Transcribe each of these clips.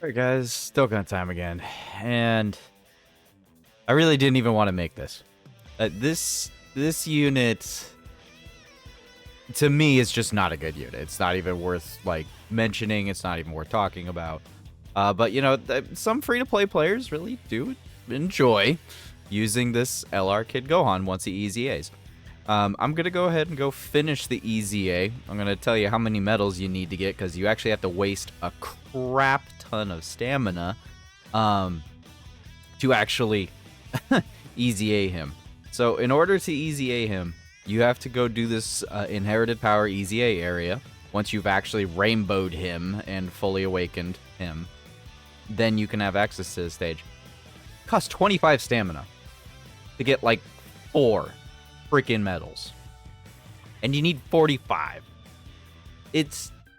Alright guys, Dokkan time again. And I really didn't even want to make this. This unit, to me, is just not a good unit. It's not even worth, like, mentioning. It's not even worth talking about. But, you know, some free-to-play players really do enjoy using this STR Kid Gohan once he EZAs. I'm going to go ahead and go finish the EZA. I'm going to tell you how many medals you need to get, because you actually have to waste a crap ton of stamina to actually EZA him. So in order to EZA him, you have to go do this Inherited Power EZA area. Once you've actually rainbowed him and fully awakened him, then you can have access to the stage. It costs 25 stamina to get like 4 freaking medals. And you need 45.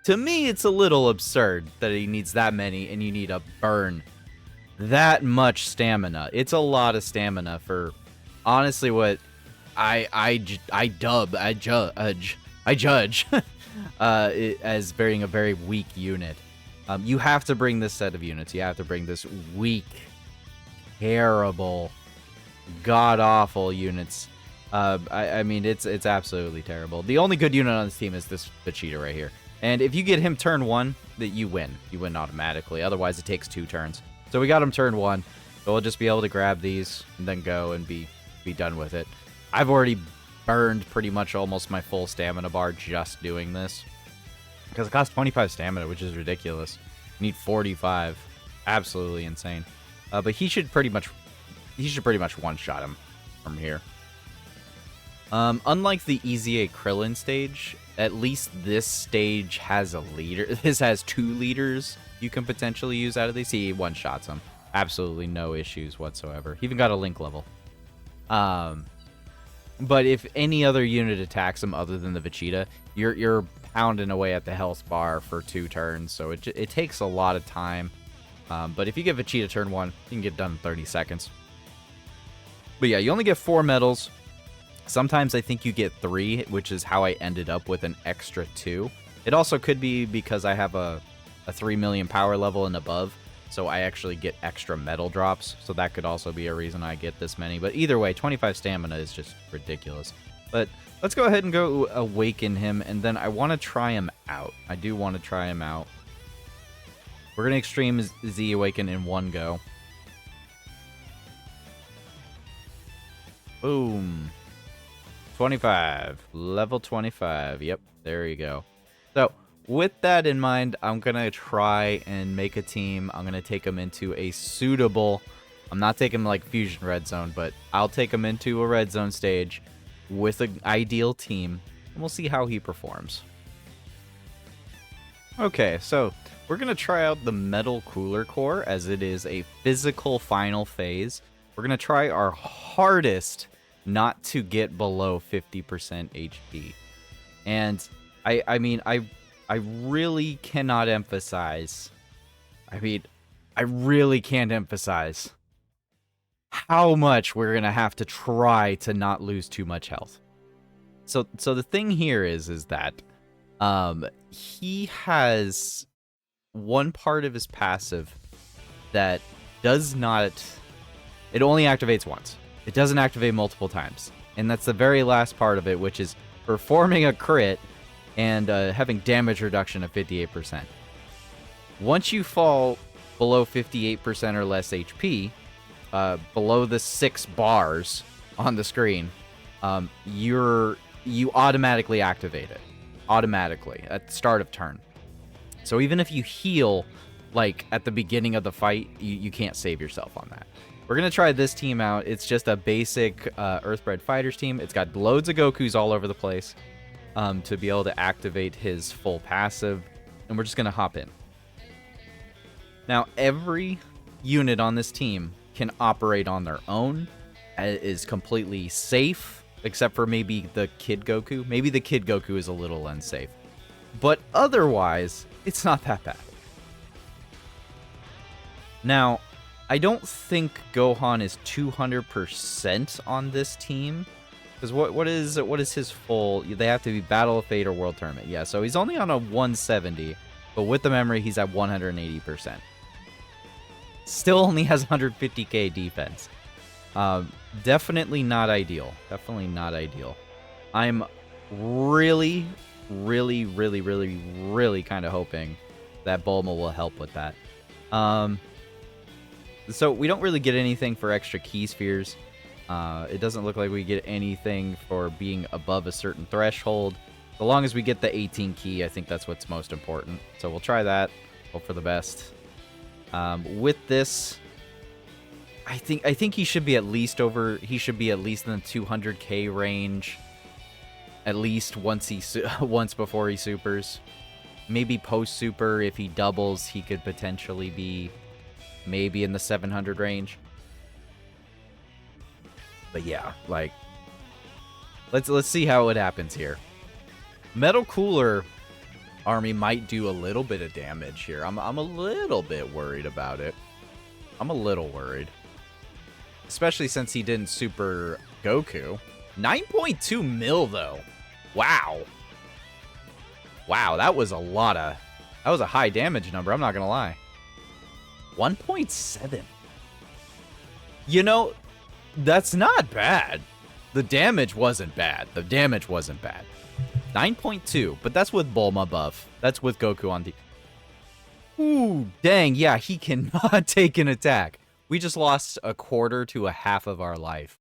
To me, it's a little absurd that he needs that many and you need to burn that much stamina. It's a lot of stamina for, honestly, what I judge as being a very weak unit. You have to bring this set of units. You have to bring this weak, terrible, god-awful units. I mean, it's absolutely terrible. The only good unit on this team is this Vegeta right here. And if you get him turn 1, that you win. You win automatically. Otherwise, it takes 2 turns. So we got him turn 1. So we'll just be able to grab these and then go and be done with it. I've already burned pretty much almost my full stamina bar just doing this. Because it costs 25 stamina, which is ridiculous. You need 45. Absolutely insane. But he should pretty much one-shot him from here. Unlike the EZA Krillin stage, at least this stage has a leader. This has 2 leaders you can potentially use out of these. He one-shots them. Absolutely no issues whatsoever. He even got a link level. But if any other unit attacks him other than the Vegeta, you're pounding away at the health bar for 2 turns, so it takes a lot of time. But if you get Vegeta turn 1, you can get done in 30 seconds. But yeah, you only get 4 medals. Sometimes I think you get 3, which is how I ended up with an extra 2. It also could be because I have a 3 million power level and above, so I actually get extra medal drops. So that could also be a reason I get this many. But either way, 25 stamina is just ridiculous. But let's go ahead and go awaken him, and then I want to try him out. I do want to try him out. We're going to Extreme Z Awaken in one go. Boom. 25. Level 25. Yep, there you go. So, with that in mind, I'm going to try and make a team. I'm going to take him into a suitable... I'm not taking like Fusion Red Zone, but I'll take him into a Red Zone stage with an ideal team, and we'll see how he performs. Okay, so we're going to try out the Metal Cooler Core, as it is a physical final phase. We're going to try our hardest not to get below 50% HP. And I mean, I really cannot emphasize, I really can't emphasize how much we're going to have to try to not lose too much health. So the thing here is that he has one part of his passive that does not, it only activates once. It doesn't activate multiple times. And that's the very last part of it, which is performing a crit and having damage reduction of 58%. Once you fall below 58% or less HP, below the 6 bars on the screen, you automatically activate it. Automatically, at the start of turn. So even if you heal, like, at the beginning of the fight, you can't save yourself on that. We're going to try this team out. It's just a basic Earthbred Fighters team. It's got loads of Gokus all over the place to be able to activate his full passive. And we're just going to hop in. Now, every unit on this team can operate on their own. Is completely safe, except for maybe the Kid Goku. Maybe the Kid Goku is a little unsafe. But otherwise, it's not that bad. Now, I don't think Gohan is 200% on this team. Because what is his full... They have to be Battle of Fate or World Tournament. Yeah, so he's only on a 170. But with the memory, he's at 180%. Still only has 150k defense. Definitely not ideal. Definitely not ideal. I'm really kind of hoping that Bulma will help with that. So we don't really get anything for extra key spheres. It doesn't look like we get anything for being above a certain threshold. So long as we get the 18 key, I think that's what's most important. So we'll try that. Hope for the best. With this, I think he should be at least over. He should be at least in the 200k range. At least once before he supers. Maybe post super, if he doubles, he could potentially be maybe in the 700 range. But yeah, like let's see how it happens here. Metal Cooler Army might do a little bit of damage here. I'm a little bit worried about it. I'm a little worried. Especially since he didn't super Goku. 9.2 mil though. Wow. Wow, that was a lot of... That was a high damage number, I'm not gonna lie. 1.7. You know, that's not bad. The damage wasn't bad. 9.2, but that's with Bulma buff. That's with Goku on the... Ooh, dang, yeah, he cannot take an attack. We just lost a quarter to a half of our life.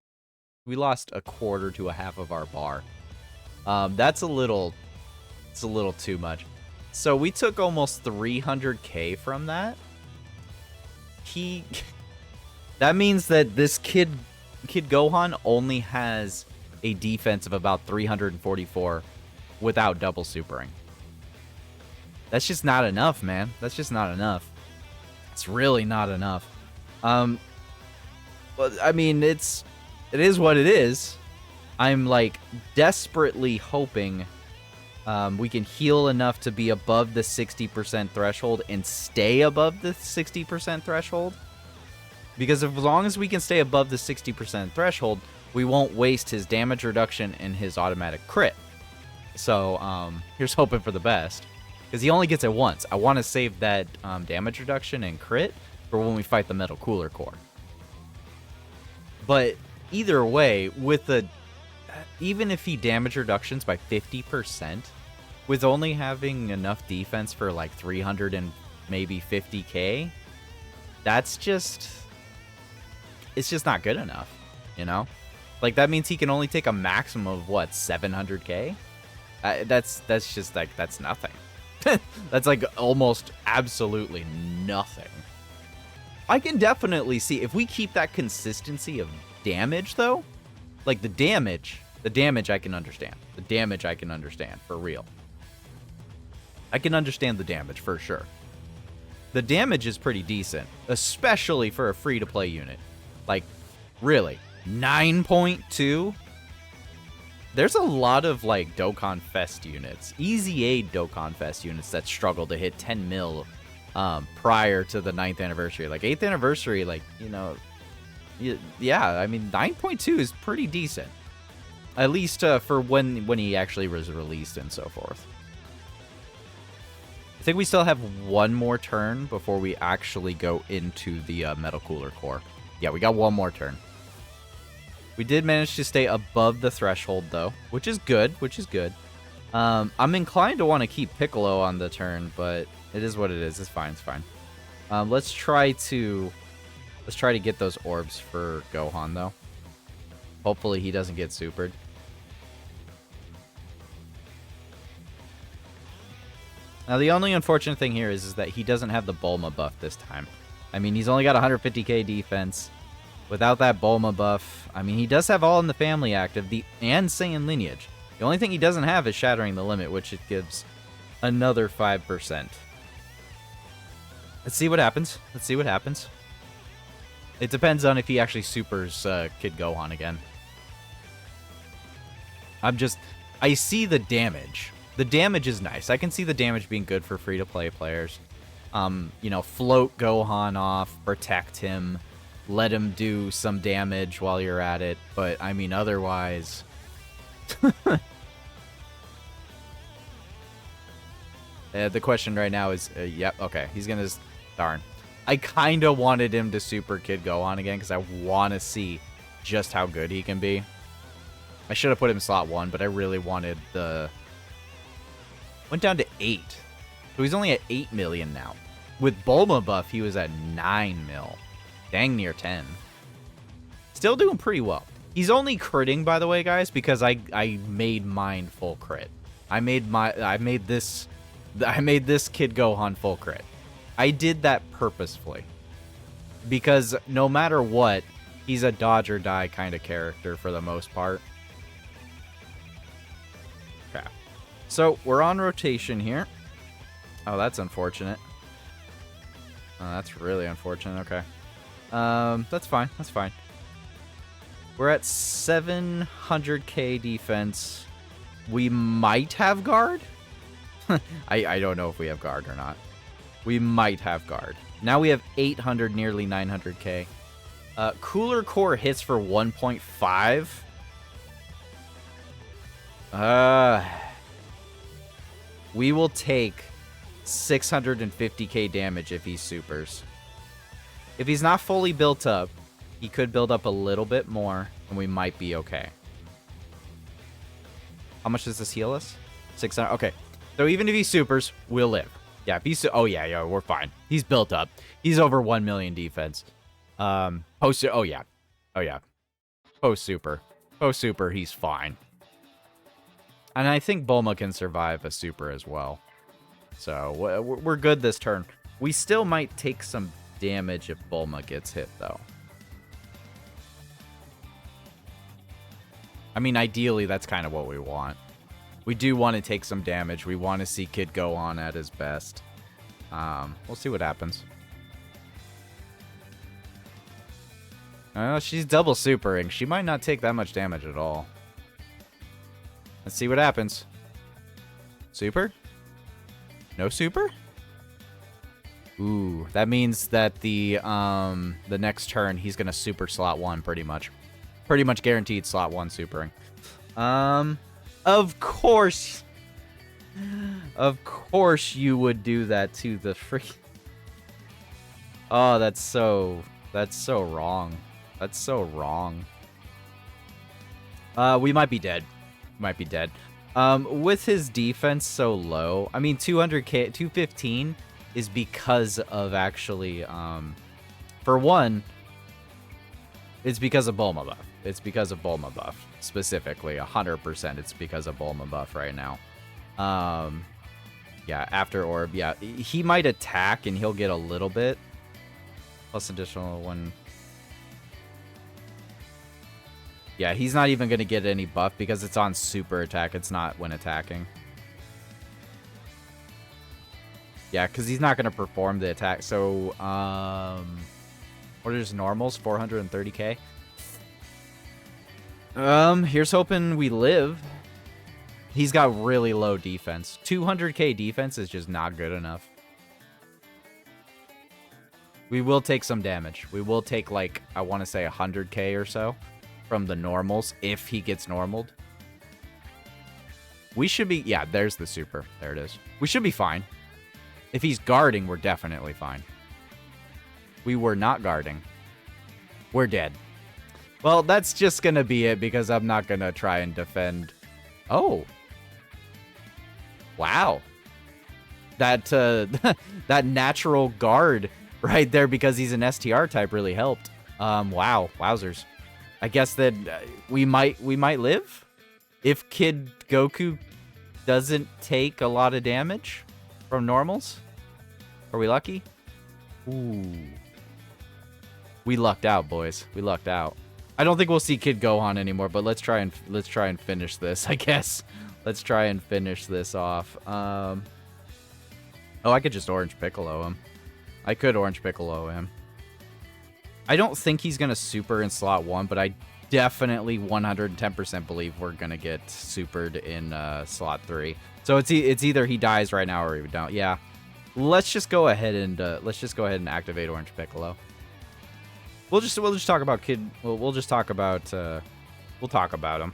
We lost a quarter to a half of our bar. That's a little... It's a little too much. So we took almost 300k from that. That means that this Kid Gohan only has a defense of about 344 without double supering. That's just not enough, man. That's just not enough. It's really not enough. Well, I mean, it is what it is. I'm like desperately hoping we can heal enough to be above the 60% threshold and stay above the 60% threshold. Because as long as we can stay above the 60% threshold, we won't waste his damage reduction and his automatic crit. So, here's hoping for the best. Because he only gets it once. I want to save that damage reduction and crit for when we fight the Metal Cooler Core. But either way, with the... Even if he damage reductions by 50%, with only having enough defense for like 300 and maybe 50k, that's just... It's just not good enough, you know? Like, that means he can only take a maximum of, what, 700k? That's just, like, that's nothing. That's, like, almost absolutely nothing. I can definitely see, if we keep that consistency of damage, though, like, the damage I can understand. The damage I can understand, for real. I can understand the damage, for sure. The damage is pretty decent, especially for a free-to-play unit. Like, really, 9.2? There's a lot of, like, Dokkan Fest units, EZA Dokkan Fest units that struggle to hit 10 mil prior to the 9th anniversary. Like, 8th anniversary, like, you know, yeah, I mean, 9.2 is pretty decent. At least for when he actually was released and so forth. I think we still have one more turn before we actually go into the Metal Cooler Core. Yeah, we got one more turn. We did manage to stay above the threshold, though, which is good, I'm inclined to want to keep Piccolo on the turn, but it is what it is. It's fine, it's fine. Let's try to get those orbs for Gohan, though. Hopefully he doesn't get supered. Now, the only unfortunate thing here is that he doesn't have the Bulma buff this time. I mean, he's only got 150k defense. Without that Bulma buff, I mean, he does have All in the Family active and Saiyan lineage. The only thing he doesn't have is Shattering the Limit, which it gives another 5%. Let's see what happens. It depends on if he actually supers Kid Gohan again. I see the damage. The damage is nice. I can see the damage being good for free-to-play players. You know, float Gohan off, protect him, let him do some damage while you're at it. But, I mean, otherwise... the question right now is, yep, okay, he's gonna... Darn. I kind of wanted him to Super Kid Gohan again because I want to see just how good he can be. I should have put him slot 1, but I really wanted the... Went down to 8. So he's only at 8 million now. With Bulma buff, he was at 9 mil. Dang near 10. Still doing pretty well. He's only critting, by the way, guys, because I made mine full crit. I made this Kid Gohan full crit. I did that purposefully. Because no matter what, he's a dodge or die kind of character for the most part. Okay. So, we're on rotation here. Oh, that's unfortunate. Oh, that's really unfortunate. Okay. That's fine. That's fine. We're at 700k defense. We might have guard. I don't know if we have guard or not. We might have guard. Now we have 800, nearly 900k. Cooler core hits for 1.5. We will take 650k damage if he supers. If he's not fully built up, he could build up a little bit more, and we might be okay. How much does this heal us? 600. Okay. So even if he supers, we'll live. Yeah, if he's... Oh, yeah, we're fine. He's built up. He's over 1 million defense. Post... Oh, yeah. Oh, yeah. Post-super. Post-super, he's fine. And I think Bulma can survive a super as well. So, we're good this turn. We still might take some damage if Bulma gets hit, though. I mean, ideally, that's kind of what we want. We do want to take some damage. We want to see Kid Gohan at his best. We'll see what happens. She's double supering. She might not take that much damage at all. Let's see what happens. Super? No super? Ooh, that means that the next turn he's gonna super slot 1 pretty much. Pretty much guaranteed slot 1 supering. Of course. Of course you would do that to the freak. Oh, that's so wrong. That's so wrong. We might be dead. Might be dead. With his defense so low, I mean 200k, 215 is because of actually, for one, it's because of Bulma buff. It's because of Bulma buff, specifically, 100%. It's because of Bulma buff right now. Yeah, after Orb, yeah, he might attack and he'll get a little bit. Plus additional 1. Yeah, he's not even going to get any buff because it's on super attack. It's not when attacking. Yeah, because he's not going to perform the attack. So, what are his normals? 430k? Here's hoping we live. He's got really low defense. 200k defense is just not good enough. We will take some damage. We will take, like, I want to say 100k or so from the normals if he gets normaled. We should be... Yeah, there's the super. There it is. We should be fine. If he's guarding, we're definitely fine. We were not guarding. We're dead. Well, that's just going to be it because I'm not going to try and defend. Oh. Wow. That that natural guard right there because he's an STR type really helped. Wow. Wowzers. I guess that we might live if Kid Goku doesn't take a lot of damage from normals. Are we lucky? Ooh. We lucked out, boys. We lucked out. I don't think we'll see Kid Gohan anymore, but let's try and finish this, I guess. Let's try and finish this off. Oh, I could just Orange Piccolo him. I could Orange Piccolo him. I don't think he's going to super in slot 1, but I definitely 110% believe we're going to get supered in slot 3. So it's either he dies right now or we don't. Yeah. Let's just go ahead and activate Orange Piccolo. We'll just talk about Kid. We'll just talk about we'll talk about him.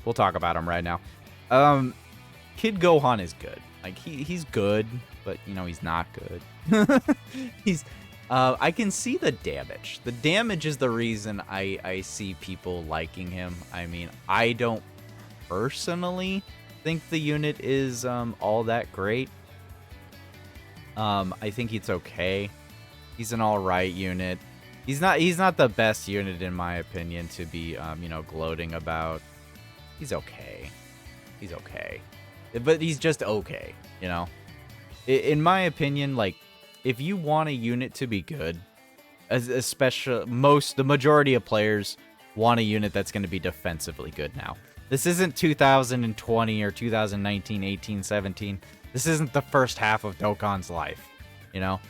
We'll talk about him right now. Kid Gohan is good. Like he's good, but you know he's not good. I can see the damage. The damage is the reason I see people liking him. I mean, I don't personally think the unit is all that great. I think it's okay. He's an all right unit. He's not the best unit in my opinion to be you know, gloating about. He's okay. He's okay. But he's just okay, you know. In my opinion, like, if you want a unit to be good, especially the majority of players want a unit that's going to be defensively good now. This isn't 2020 or 2019, 18, 17. This isn't the first half of Dokkan's life, you know?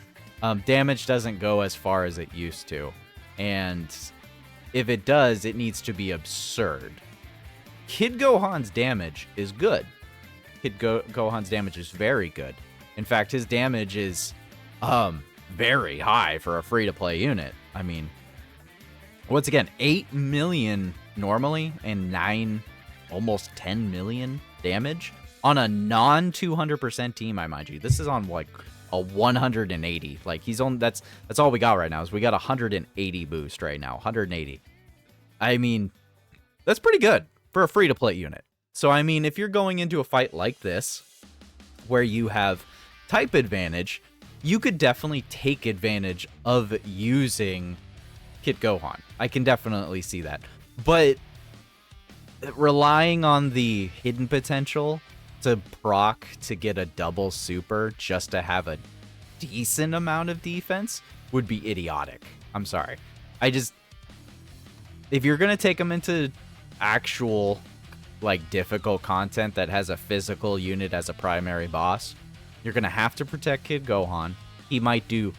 Damage doesn't go as far as it used to. And if it does, it needs to be absurd. Kid Gohan's damage is good. Kid Gohan's damage is very good. In fact, his damage is very high for a free-to-play unit. I mean, once again, 8 million normally and 9, almost 10 million damage on a non-200% team, I mind you. This is on like a 180. Like, he's on, that's all we got right now, is we got 180 boost right now. 180. I mean, that's pretty good for a free-to-play unit. So, I mean, if you're going into a fight like this, where you have type advantage, you could definitely take advantage of using Kid Gohan. I can definitely see that. But relying on the hidden potential to proc to get a double super just to have a decent amount of defense would be idiotic. I'm sorry. If you're going to take them into actual, like, difficult content that has a physical unit as a primary boss, you're going to have to protect Kid Gohan. He might do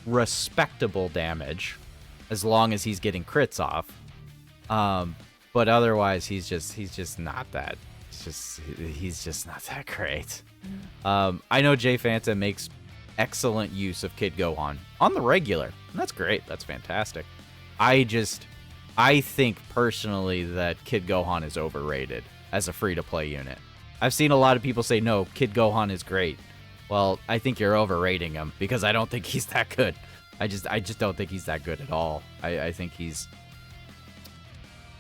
respectable damage as long as he's getting crits off. But otherwise, he's just not that. He's just not that great. I know Jay Fanta makes excellent use of Kid Gohan on the regular. And that's great. That's fantastic. I think personally that Kid Gohan is overrated as a free-to-play unit. I've seen a lot of people say, no, Kid Gohan is great. Well, I think you're overrating him because I don't think he's that good. I just don't think he's that good at all. I think he's...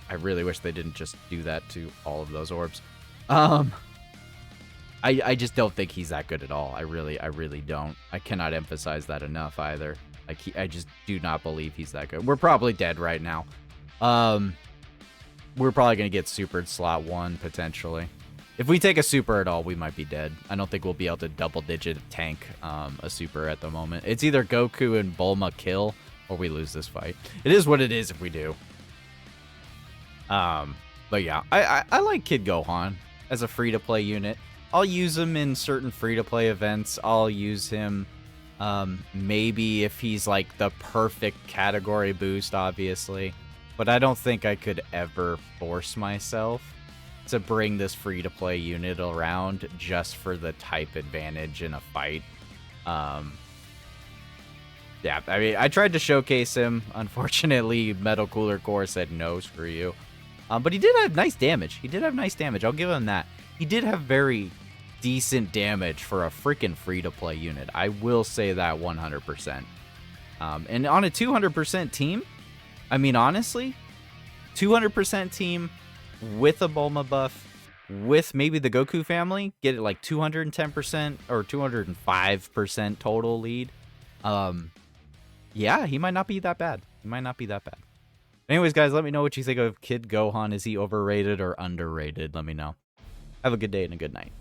I really wish they didn't just do that to all of those orbs. I just don't think he's that good at all. I really don't. I cannot emphasize that enough either. I just do not believe he's that good. We're probably dead right now. We're probably going to get supered slot 1, potentially. If we take a super at all, we might be dead. I don't think we'll be able to double-digit tank a super at the moment. It's either Goku and Bulma kill, or we lose this fight. It is what it is if we do. But yeah, I like Kid Gohan as a free-to-play unit. I'll use him in certain free-to-play events. I'll use him maybe if he's like the perfect category boost, obviously. But I don't think I could ever force myself to bring this free-to-play unit around just for the type advantage in a fight. Yeah, I mean, I tried to showcase him. Unfortunately, Metal Cooler Core said no, screw you. But he did have nice damage. I'll give him that. He did have very decent damage for a freaking free-to-play unit. I will say that 100%. And on a 200% team, I mean, honestly, 200% team with a Bulma buff, with maybe the Goku family, get it like 210% or 205% total lead. Yeah, he might not be that bad. Anyways, guys, let me know what you think of Kid Gohan. Is he overrated or underrated? Let me know. Have a good day and a good night.